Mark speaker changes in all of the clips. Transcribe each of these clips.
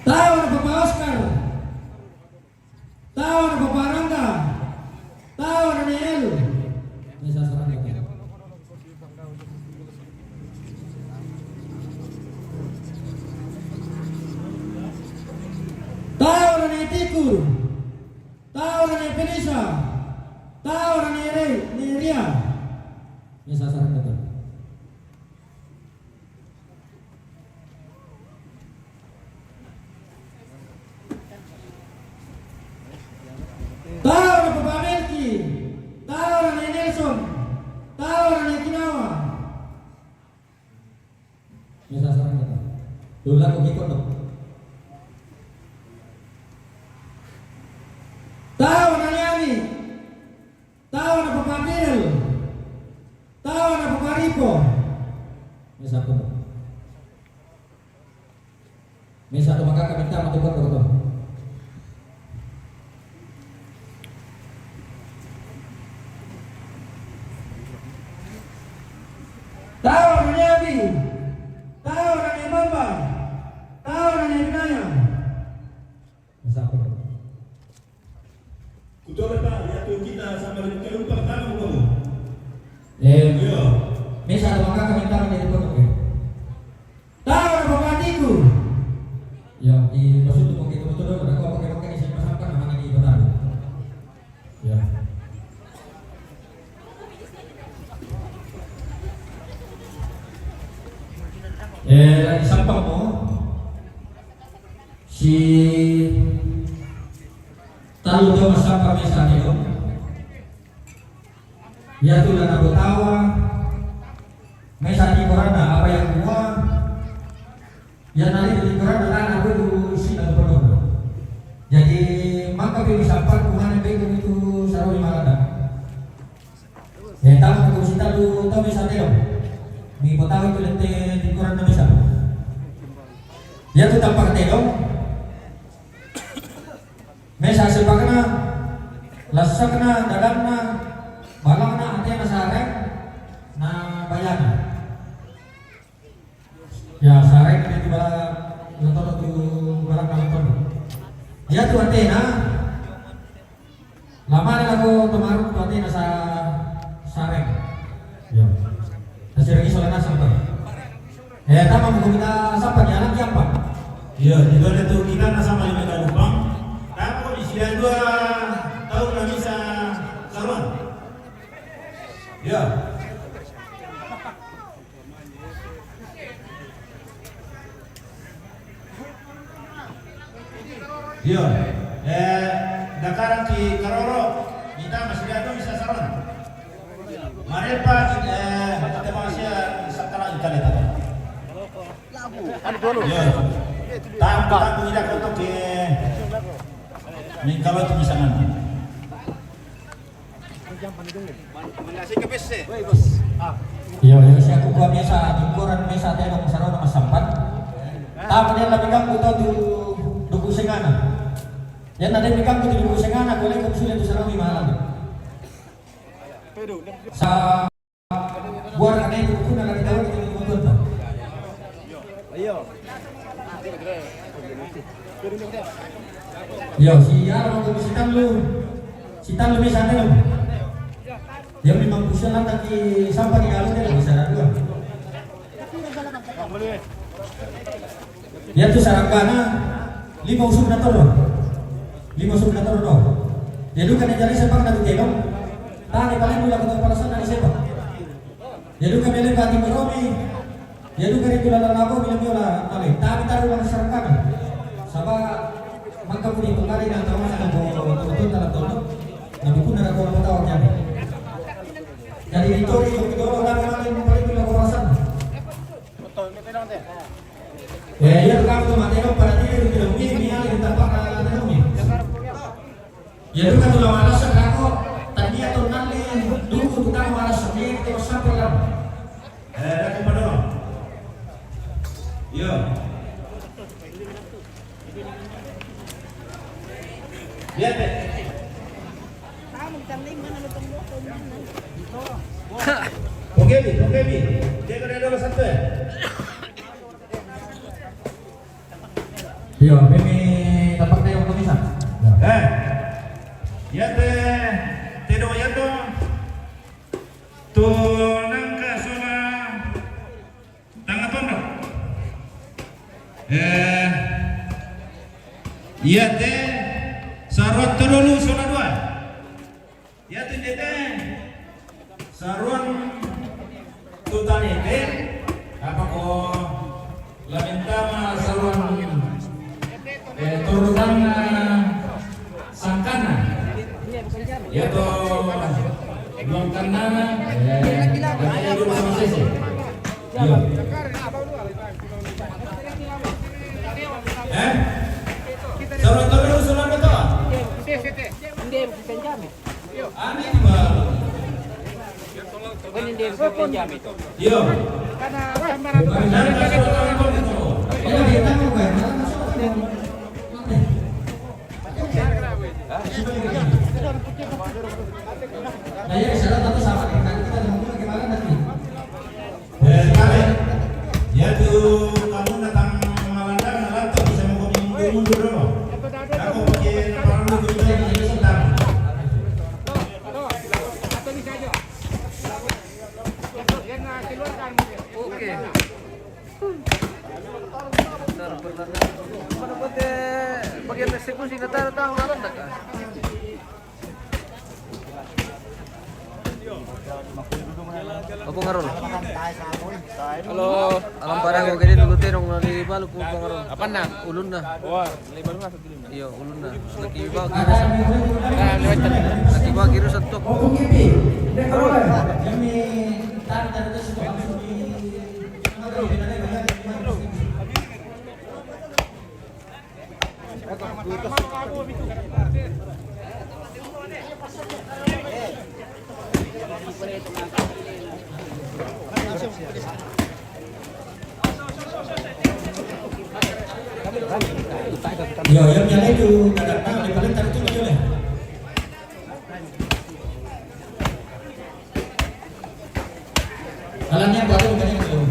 Speaker 1: Tahu na Papa Oscar. Tahu na Papa Rangga. Tahu na Niel. Bisa serang kita. Tahu na ni Tikur. Tahu na ni Felisa. Tahu na ni Ria. Bisa serang kita. Tahu na Papa Melki. Tahu na ni Nelson. Tahu na ni Kinawa. Bisa serang kita. Dulu aku ikut dong. Tahu na ni Ani. Tahu na Papa Bill. Tahu na Papa Rico. Bisa aku dong. Bisa tuh maka kami minta untuk betul. Tahu na ni Abi. Tahu na ni Bamba. Tahu na ni Binaya. Bisa aku dong.
Speaker 2: Kutoka pa yatu kita sama dengan kelupa tamu kamu.
Speaker 1: Iya. Bisa tuh maka kami minta menjadi betul. Tahu na Papa Tiku. Ya, di maksud itu begitu betul dong. Aku pakai di sini pasangkan namanya di benar. Ya. Lagi sampah mo si tahu do masampah misalnya dong. Ya tuh dan aku tawa. Mesa di korana apa yang gua ya nanti di korana kan aku dulu sih dan penuh. Jadi maka pilih sampah kumana bego itu saroi malada. Ya tahu aku sih tahu misalnya dong. Di kota itu lete di koran bisa. Dia tuh tampak telong. Mesa sepakna, lasakna, dadangna, balangna, hati na sareng, na bayana. Ya sareng itu bala nonton tu barang nonton. Dia tuh hati na. Lama na aku tumaru tuh hati na sa sareng. Ya. Hasil lagi soalnya sampai. Tama mau kita sampai jalan siapa?
Speaker 2: Iya, di luar itu kita sama lima kali Lubang. Kamu di sini 2 tahun nggak bisa saruan. Iya. Iya. Dakaran di Karoro kita masih ada bisa saruan. Marepa kita masih sekarang ikan itu. Ya, tak tidak untuk di kalau itu bisa nanti.
Speaker 1: Iya, si aku gua biasa di koran biasa ada yang sarana mas sampan. Tapi dia lebih kamu tahu di duku sengana. Dia nanti lebih kamu di duku sengana, boleh kamu sudah di sarana malam. Sa buat ada itu pun ada kita lagi di motor tuh. Ayo. Yo, si Arno tuh si tan lu bisa nih. Dia memang bisa nanti sampai di alas dia bisa ada 2. Dia tuh sarangkana 5 usum nator loh. 5 usum nator loh. Dia dulu kan jadi sepak nanti kelong. Tadi paling dulu ketemu palasan dari sepak. Dia dulu kami lihat di Romi. Dia dulu kami tulah dalam aku bilang biola tali. Tapi taruh lang sarangkana. Sama maka pun itu kali dan tahu mana betul dalam tolong. Nabi pun ada orang tawarnya. Jadi itu dulu orang yang paling dulu kawasan. Ya kamu tuh materi pada diri itu lebih ini yang tampak ada ini. Ya itu kan tuh malas aku tadi atau nanti dulu kita malas sendiri terus sampai lah.
Speaker 2: Aku pada. Iya. Lihat deh. Oke bi. Dia kan ada satu ya.
Speaker 1: Iya,
Speaker 2: Iya teh Sarwan terlalu zona 2. Ya tuh teh Sarwan tutan itu apa kok lamentama Sarwan turutan sangkana ya tuh luang tanah ada dulu sama sesi. Sarwan terlalu zona betul.
Speaker 3: Hindi, Benjamin.
Speaker 2: Ani ba?
Speaker 3: Hindi, Benjamin.
Speaker 2: Yo.
Speaker 3: Karena gambaran
Speaker 1: Ayo kita mau gue. Nah ya salah satu sahabat kita ngomong gimana nanti?
Speaker 2: Ya tuh kamu datang Malandang laptop bisa mau mundur dulu. Aku pakai orang dulu jadi sebentar.
Speaker 3: Oke. Bagian eksekusi kata tahu laran tak? Aku ngaron. Halo, alam parang ko kini dulu terong nang ibalo ko ngaron. Apa na? Ulun na. Wah, ibalo na sa dilim. Iyo, ulun na. Lagi ibalo. Lagi ibalo kiro sa tok.
Speaker 1: Yo, yang nyala itu agak tahu di paling tarik itu boleh. Alamnya baru bukan yang belum.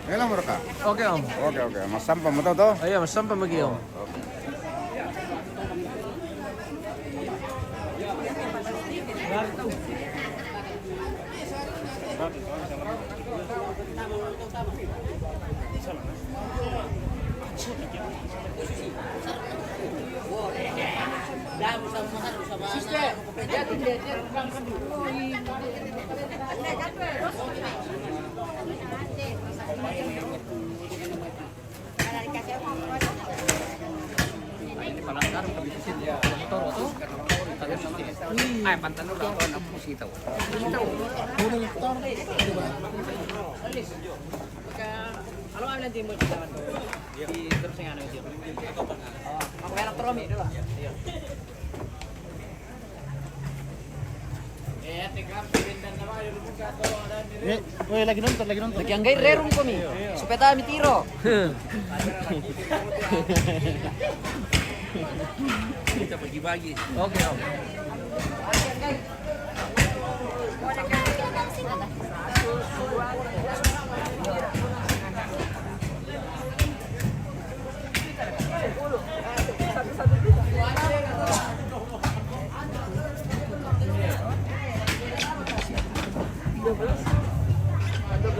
Speaker 4: Elang mereka.
Speaker 3: Oke, Om.
Speaker 4: Oke. Mas sampah mau tahu toh?
Speaker 3: Ayo, mas sampai magi, Om. Ay, pantan lu udah aku sih tahu. Kalau ada nanti mau kita di terus yang anu itu. Aku elektronik dulu. Lagi nonton. Lagi ang gay rerong ko mi. Supeta mi tiro. Kita bagi-bagi. Oke, Om.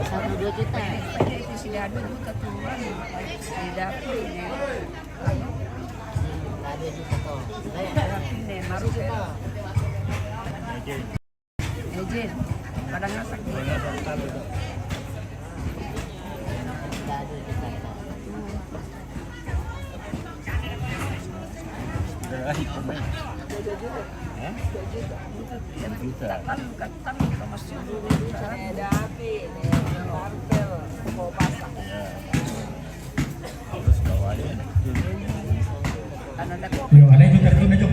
Speaker 5: Satu 2 juta. Itu sudah ada juta keluar di dapur ini. Ada juta toh. Ini maruf ya. Ejin. Padang ngasak.
Speaker 1: Yo, ada juga itu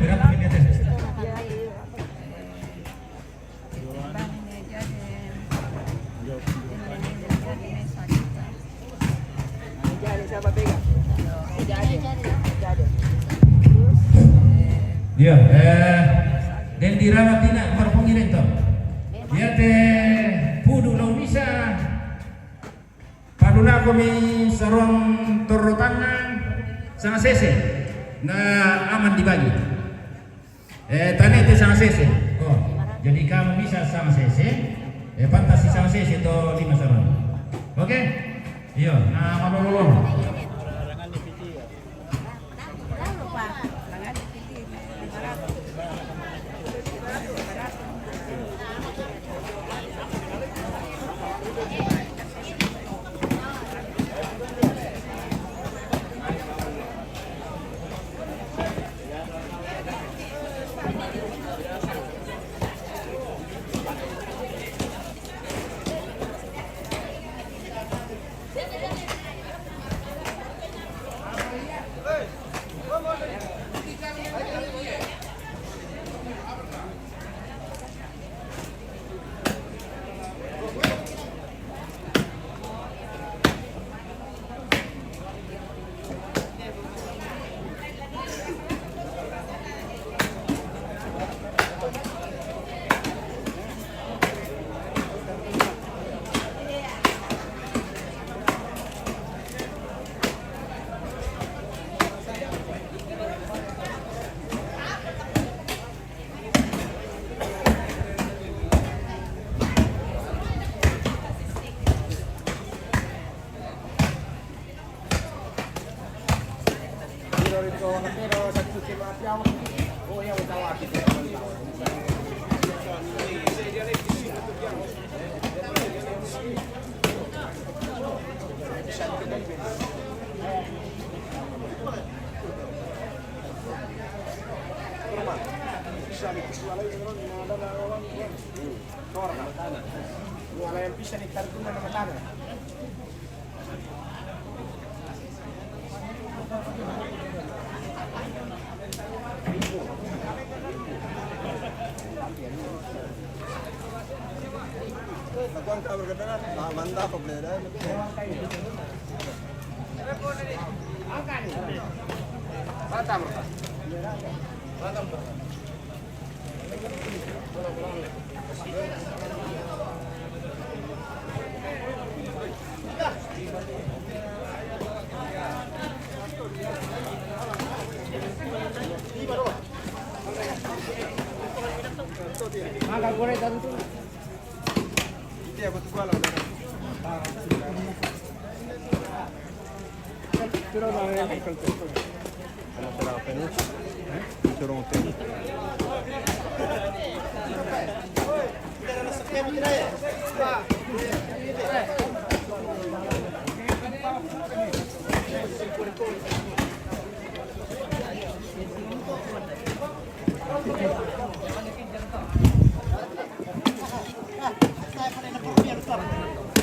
Speaker 2: Iya, dan dirawat tina marpungirin to. Dia pudu lau bisa. Paduna kami sarong torotangan sang sese na aman dibagi. Tane itu sang sese. Oh, jadi kamu bisa sang sese. Fantasi sang sese to 5 sarong. Oke? Iya, nah malolong.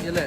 Speaker 3: Gila.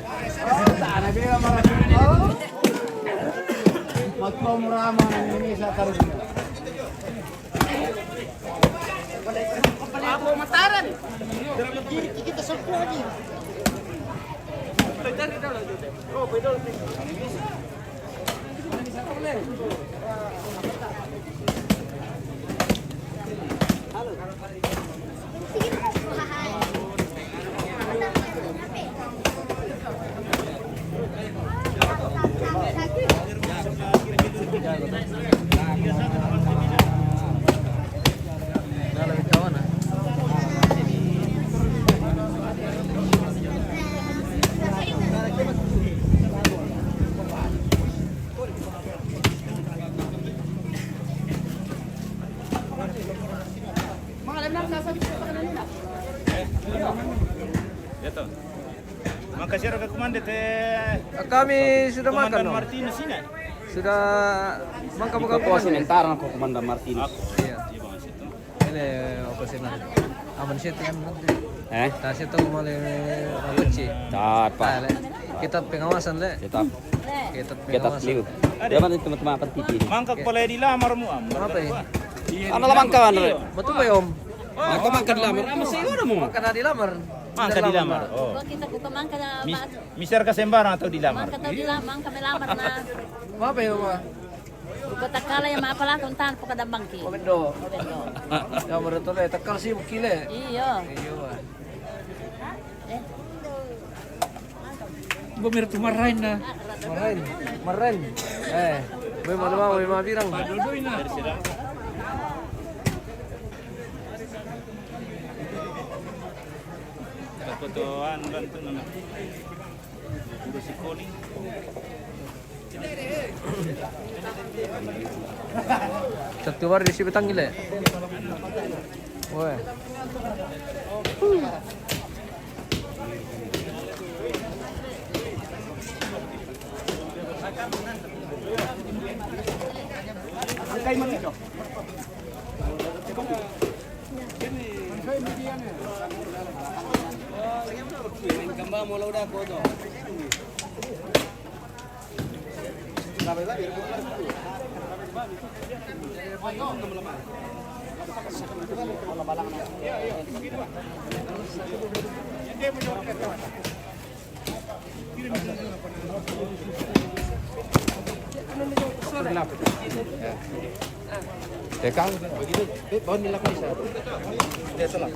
Speaker 2: Makasih ke komandan
Speaker 3: Kami sudah makan.
Speaker 2: Komandan
Speaker 3: No?
Speaker 2: Martinez ini.
Speaker 3: Sudah makan buka
Speaker 4: Ikaw sinentaran ako, Komandan Martinez.
Speaker 3: Iya. Ini operasional. Aman siya kan. Tasya to mali rapaci.
Speaker 4: Dapat.
Speaker 3: Kita pengawasan le.
Speaker 4: Kita
Speaker 3: Kita
Speaker 4: liut.
Speaker 3: pengawasan.
Speaker 4: Dia man teman-teman akan TV.
Speaker 2: Mangkak pala dilamar mo am.
Speaker 3: Apa ya?
Speaker 4: Ano lamang ka ano?
Speaker 3: Betul ba om?
Speaker 4: Ako man kan lamar. Ama siguro mo.
Speaker 3: Maka na dilamar.
Speaker 6: Mangka dilamar. Oh.
Speaker 5: Kung kita ko kamangka na
Speaker 6: Mister ka sembarang atau dilamar?
Speaker 5: mangka tao dilamang kami lamar na.
Speaker 3: Apa ya, Ma?
Speaker 5: Kung takala yung mapala kung tahan po kada bangki.
Speaker 3: Komendo.
Speaker 5: Komendo.
Speaker 3: Ya mereto le takal sih kile.
Speaker 5: Iyo.
Speaker 3: Iya, Ma.
Speaker 5: Eh,
Speaker 3: Bumir tu marahin na. Marahin. May maluwa, may mabirang.
Speaker 2: Duduy na.
Speaker 6: Ketuaan bantu nama. Udah si Koning.
Speaker 3: Satu war di sini betang gile. Woi.
Speaker 2: Tekang begitu, bawa nilai bisa. Dia salah.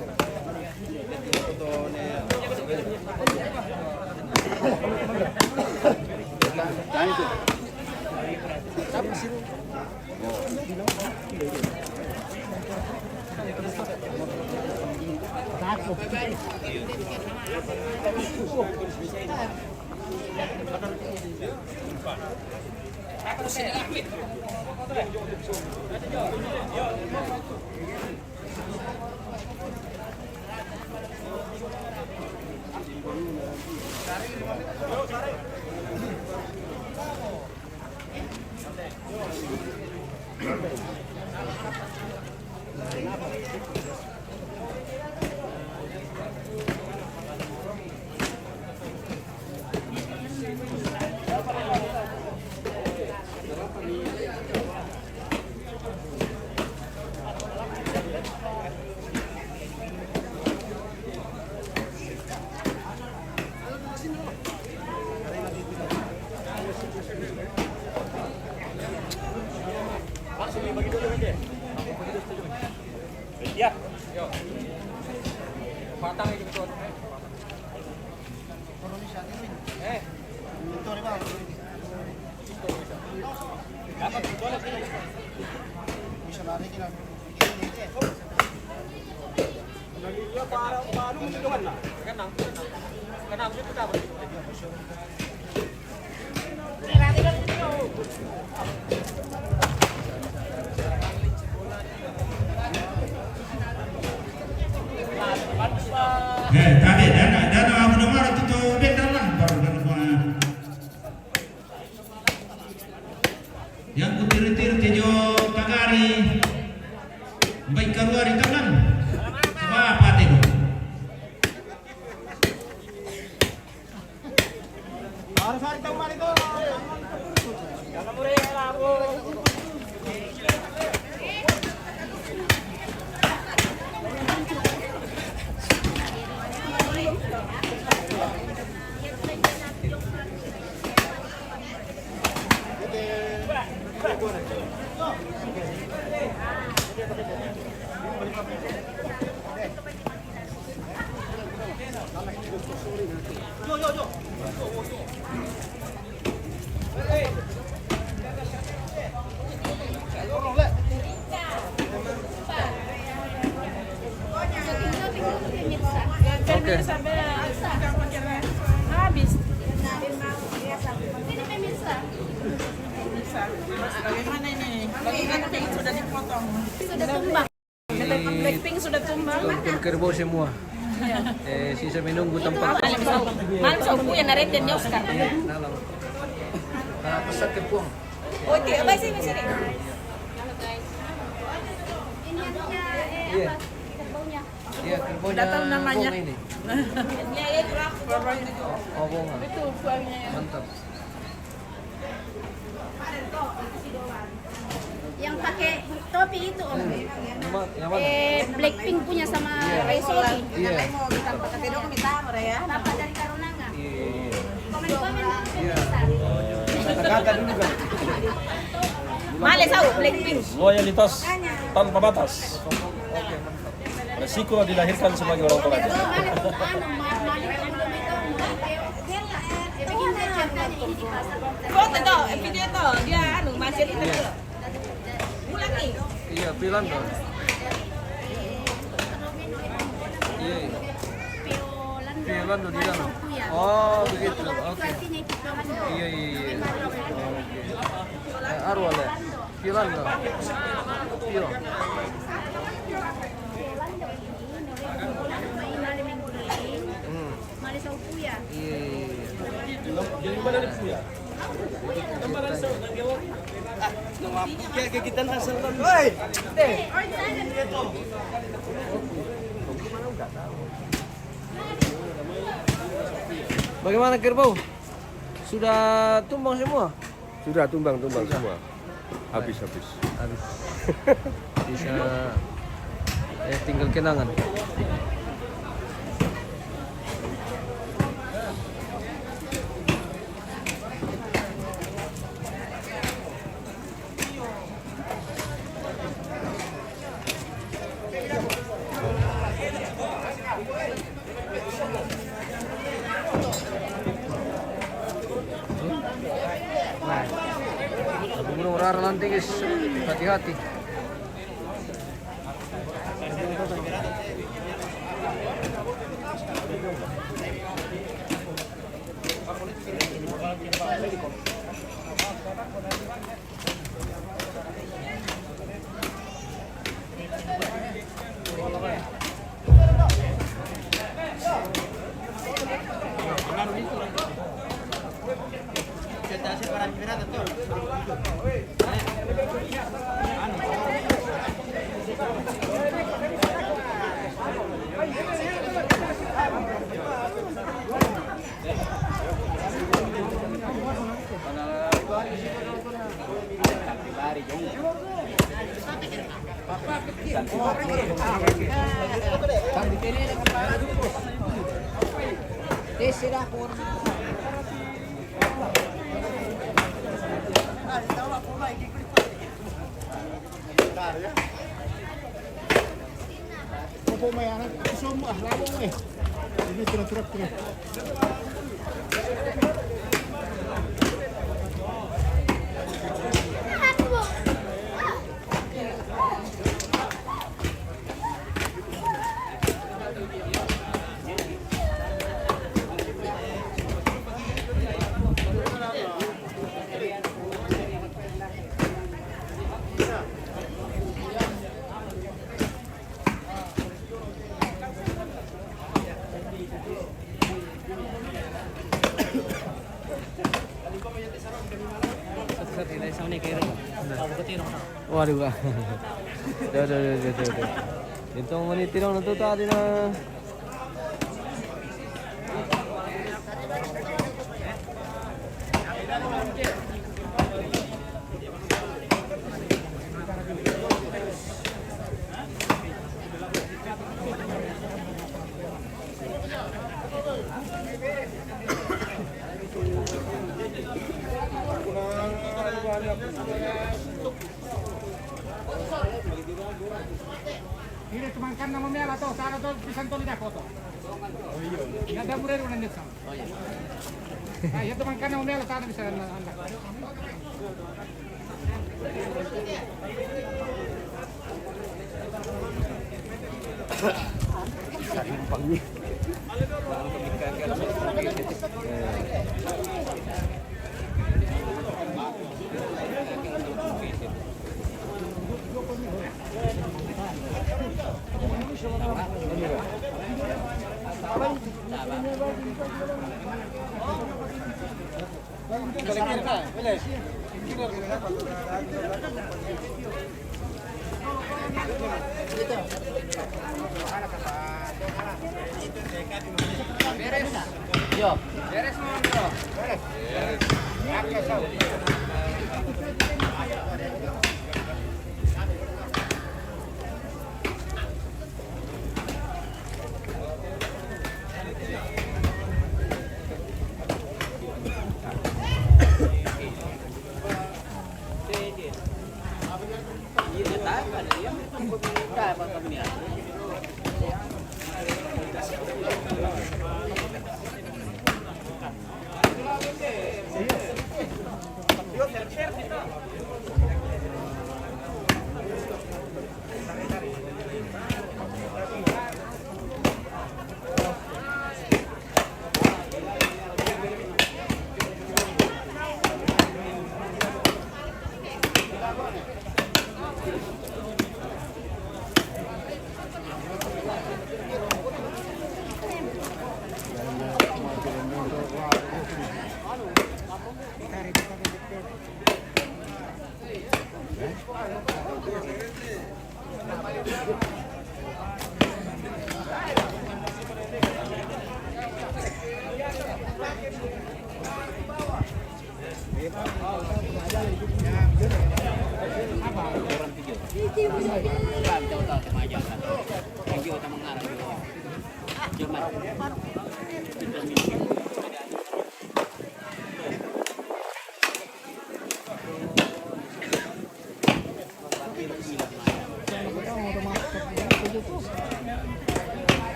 Speaker 2: Tadi dana Abu Nomor itu beda lah baru yang kutir-tir tejo kagari baik keluar di tangan coba apa tego harus hari tahu mari tuh jangan boleh lapo.
Speaker 3: Oke.
Speaker 5: Habis.
Speaker 7: Bagaimana ini? Blackpink sudah dipotong.
Speaker 5: Sudah tumbang.
Speaker 7: Blackpink sudah tumbang.
Speaker 3: Tonton kerbau semua. Sisa menunggu tempat.
Speaker 5: Malam sauku yang nareten niya Oscar.
Speaker 3: Nalang. Pesan ke puang.
Speaker 7: Oke, apa sih di sini?
Speaker 5: Halo guys. Ini anunya
Speaker 3: Iya.
Speaker 5: kerbaunya.
Speaker 3: Iya, kerbaunya.
Speaker 7: Udah tahu namanya.
Speaker 3: Bong ini.
Speaker 5: Ini ya berapa?
Speaker 3: Oh, bonga.
Speaker 7: Itu buangnya.
Speaker 3: Mantap.
Speaker 5: Yang pakai topi itu om.
Speaker 3: Yang mana?
Speaker 5: Blackpink punya sama Resoki.
Speaker 3: Iya.
Speaker 5: Bapak dari Karunanga.
Speaker 3: Iya.
Speaker 5: Komen-komen
Speaker 3: Iya.
Speaker 8: Kata-kata dulu kan.
Speaker 7: Males tahu Blackpink.
Speaker 8: Loyalitas tanpa batas. Resiko dilahirkan sebagai orang tua.
Speaker 7: Foto tuh, video tuh, dia masih itu. Ulangi.
Speaker 3: Iya, pilan tuh. Iya. Pilan tuh di sana. Oh, begitu. Oke. Iya, iya, iya. Oke. Arwah ya. Pilan tuh. Iya. Iya.
Speaker 8: Jadi mana nih Puya? Kayak kita nasel kan. Woi.
Speaker 3: Bagaimana kerbau? Sudah tumbang semua?
Speaker 9: Sudah tumbang semua. Habis.
Speaker 3: Habis. Bisa tinggal kenangan. Gunung Raralanti guys, hati-hati. Waduh kak. Udah. Itu menitirong na to tadi na.
Speaker 2: Ini cuma kan nama merah tuh, sana tuh pisan tuh lidah foto. Oh iya. Nggak ada murid udah nih sama. Oh iya. Nah, ya teman kan nama merah sana bisa anda. Beres. Yo. Beres mau bro. Beres.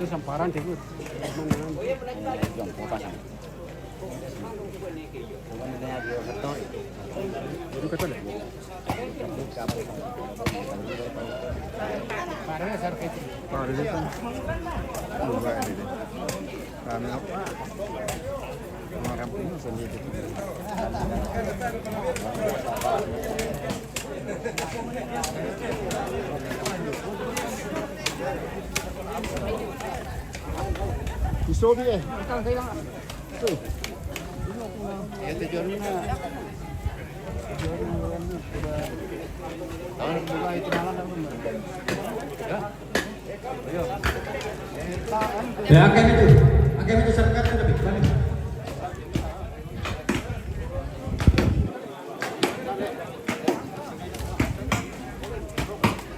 Speaker 9: Samparan deh, Pisau dia. Tuh. Ya tujuannya. Tahun kedua itu malam
Speaker 1: Ya, angkat itu serkat itu lebih banyak.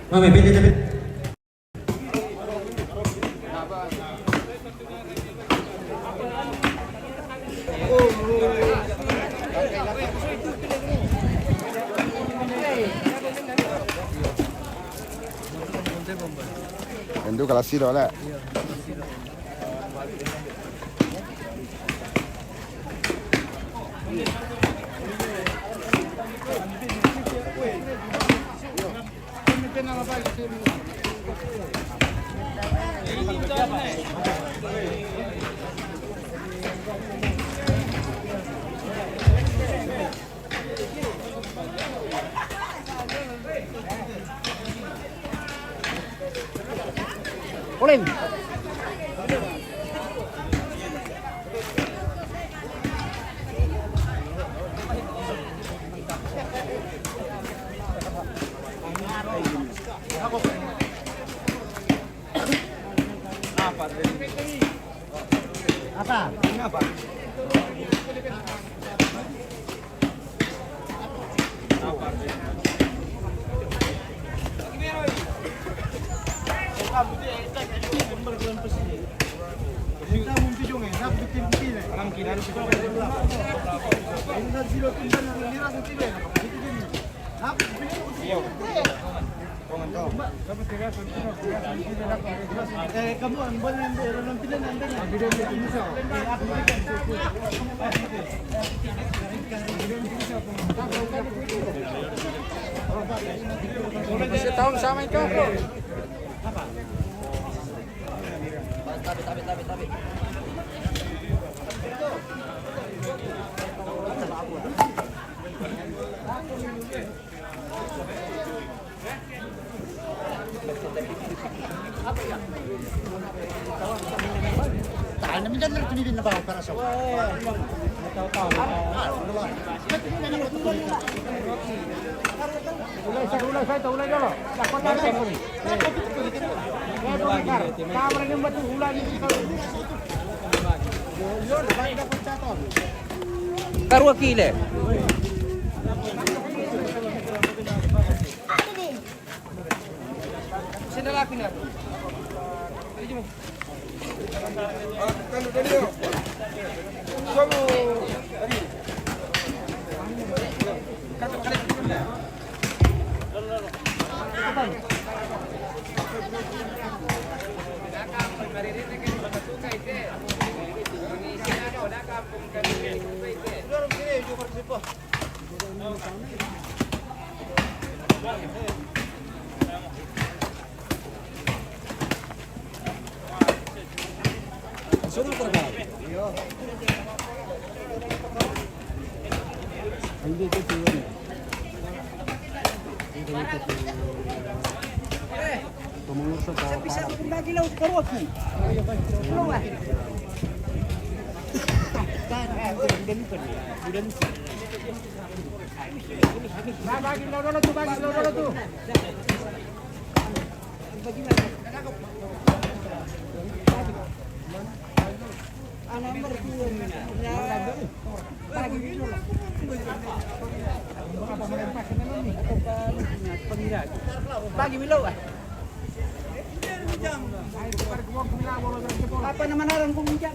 Speaker 1: Mami, pindah.
Speaker 9: Tentu kalau siro lah.
Speaker 5: Boleh.
Speaker 9: Setahun sama itu. Tahan namin dyan, pinilin na ba para sa
Speaker 3: Karua kile. Sini lagi na.
Speaker 5: Bagi Milo ah. Apa nama narang kung jam.